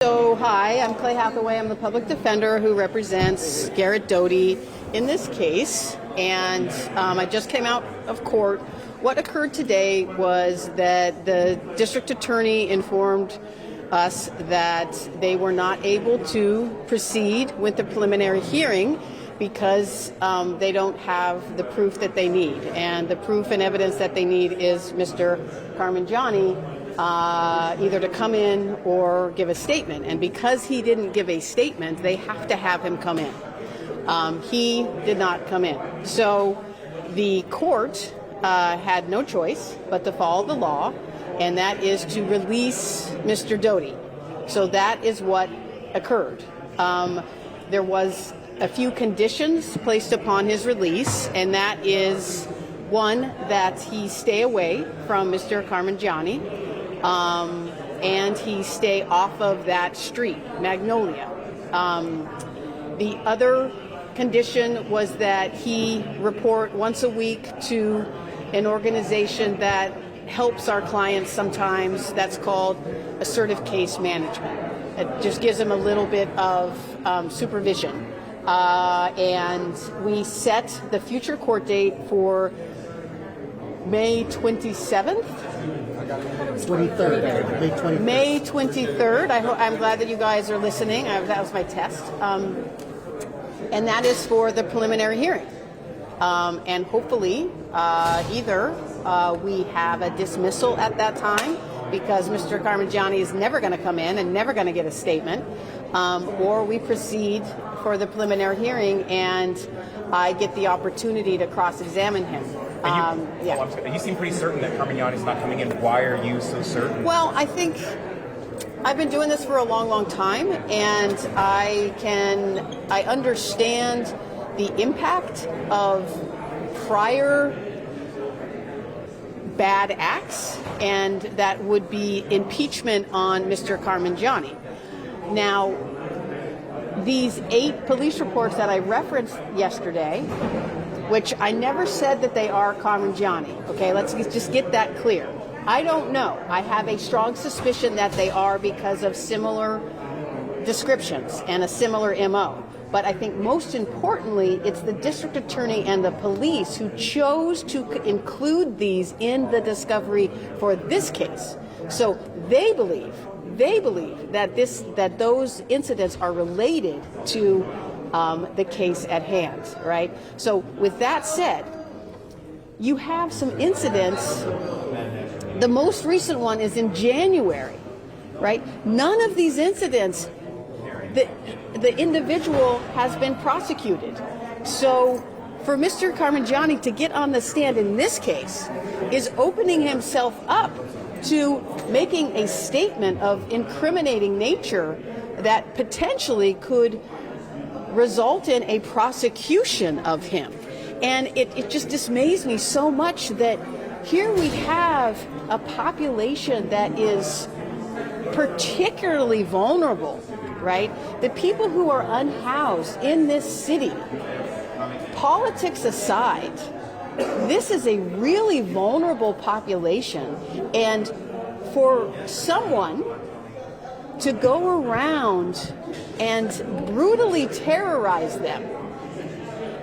So, hi, I'm Clay Hathaway. I'm the public defender who represents Garret Doty in this case, and I just came out of court. What occurred today was that the district attorney informed us that they were not able to proceed with the preliminary hearing because they don't have the proof that they need. And the proof and evidence that they need is Mr. Carmignani either to come in or give a statement. And because he didn't give a statement, they have to have him come in. He did not come in. So the court had no choice but to follow the law, and that is to release Mr. Doty. So that is what occurred. There was a few conditions placed upon his release, and that is, one, that he stay away from Mr. Carmignani, and he stay off of that street, Magnolia. The other condition was that he report once a week to an organization that helps our clients sometimes. That's called assertive case management. It just gives them a little bit of supervision. And we set the future court date for May 27th? 23rd. May 23rd. I'm glad that you guys are listening. That was my test. And that is for the preliminary hearing. And hopefully, either we have a dismissal at that time, because Mr. Carmignani is never going to come in and never going to get a statement, or we proceed for the preliminary hearing and I get the opportunity to cross-examine him. You seem pretty certain that Carmignani is not coming in. Why are you so certain? Well, I think I've been doing this for a long, long time, and I understand the impact of prior bad acts, and that would be impeachment on Mr. Carmignani. Now, these 8 police reports that I referenced yesterday, which I never said that they are Carmignani, okay, let's just get that clear. I don't know. I have a strong suspicion that they are because of similar descriptions and a similar MO. But I think most importantly, it's the district attorney and the police who chose to include these in the discovery for this case. So they believe that those incidents are related to the case at hand, right? So with that said, you have some incidents. The most recent one is in January, right? None of these incidents, the individual has been prosecuted. So for Mr. Carmignani to get on the stand in this case is opening himself up to making a statement of incriminating nature that potentially could result in a prosecution of him. And it just dismays me so much that here we have a population that is particularly vulnerable, right? The people who are unhoused in this city, politics aside, this is a really vulnerable population. And for someone to go around and brutally terrorize them,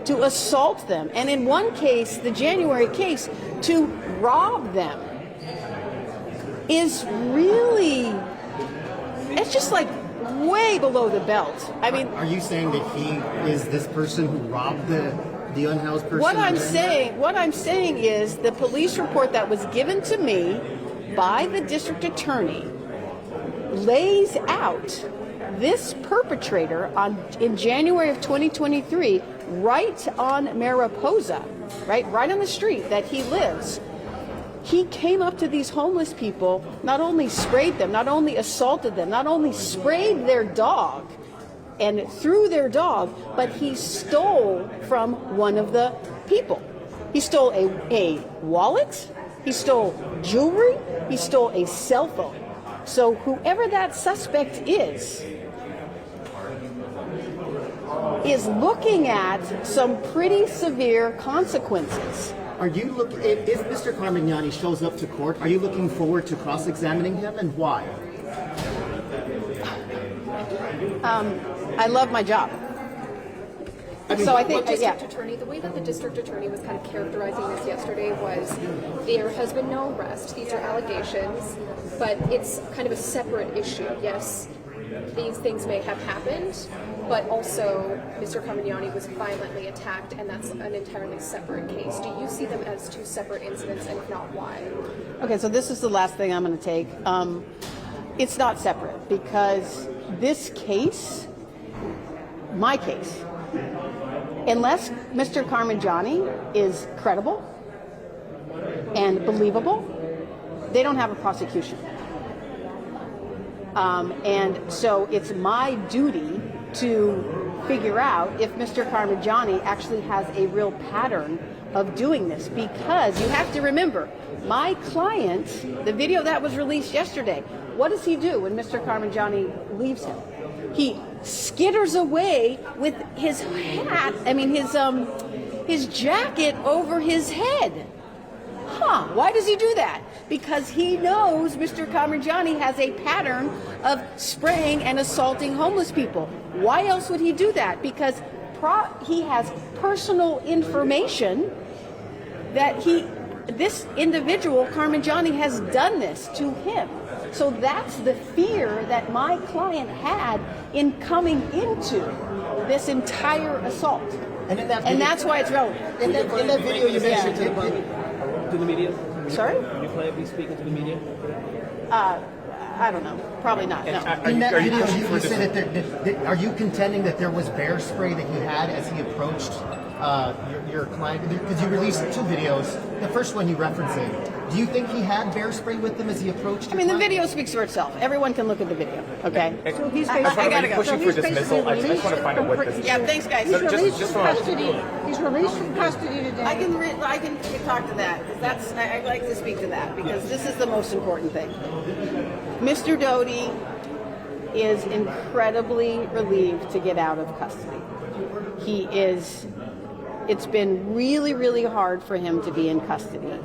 to assault them, and in one case, the January case, to rob them, is really, it's just like way below the belt. I mean, are you saying that he is this person who robbed the unhoused person? What I'm saying is the police report that was given to me by the district attorney lays out this perpetrator in January of 2023 right on Mariposa, right on the street that he lives. He came up to these homeless people, not only sprayed them, not only assaulted them, not only sprayed their dog and threw their dog, but he stole from one of the people. He stole a wallet, he stole jewelry, he stole a cell phone. So whoever that suspect is looking at some pretty severe consequences. Are you if Mr. Carmignani shows up to court, are you looking forward to cross-examining him, and why? I love my job. So I think, the way that the district attorney was kind of characterizing this yesterday was there has been no arrest. These are allegations, but it's kind of a separate issue. Yes, these things may have happened, but also Mr. Carmignani was violently attacked, and that's an entirely separate case. Do you see them as two separate incidents, and if not, why? Okay, so this is the last thing I'm going to take. It's not separate because this case, my case, unless Mr. Carmignani is credible and believable, they don't have a prosecution. And so it's my duty to figure out if Mr. Carmignani actually has a real pattern of doing this, because you have to remember, my client, the video that was released yesterday, what does he do when Mr. Carmignani leaves him? He skitters away with his hat, his jacket over his head. Why does he do that? Because he knows Mr. Carmignani has a pattern of spraying and assaulting homeless people. Why else would he do that? Because he has personal information that this individual, Carmignani, has done this to him. So that's the fear that my client had in coming into this entire assault. And that's why it's relevant. In that video you mentioned to the media? Sorry? Will you plan to be speaking to the media? I don't know. Probably not. No. In that video, you said that are you contending that there was bear spray that he had as he approached your client? Because you released two videos. The first one you referenced it. Do you think he had bear spray with him as he approached? The video speaks for itself. Everyone can look at the video. Okay. So he's I gotta go. pushing for dismissal. I just want to find out what this is. Yeah. Thanks, guys. He's released from custody. He's released from custody today. I can talk to that because I'd like to speak to that because this is the most important thing. Mr. Doty is incredibly relieved to get out of custody. It's been really, really hard for him to be in custody.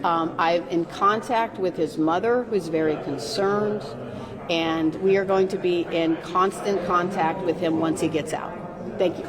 I'm in contact with his mother, who's very concerned, and we are going to be in constant contact with him once he gets out. Thank you.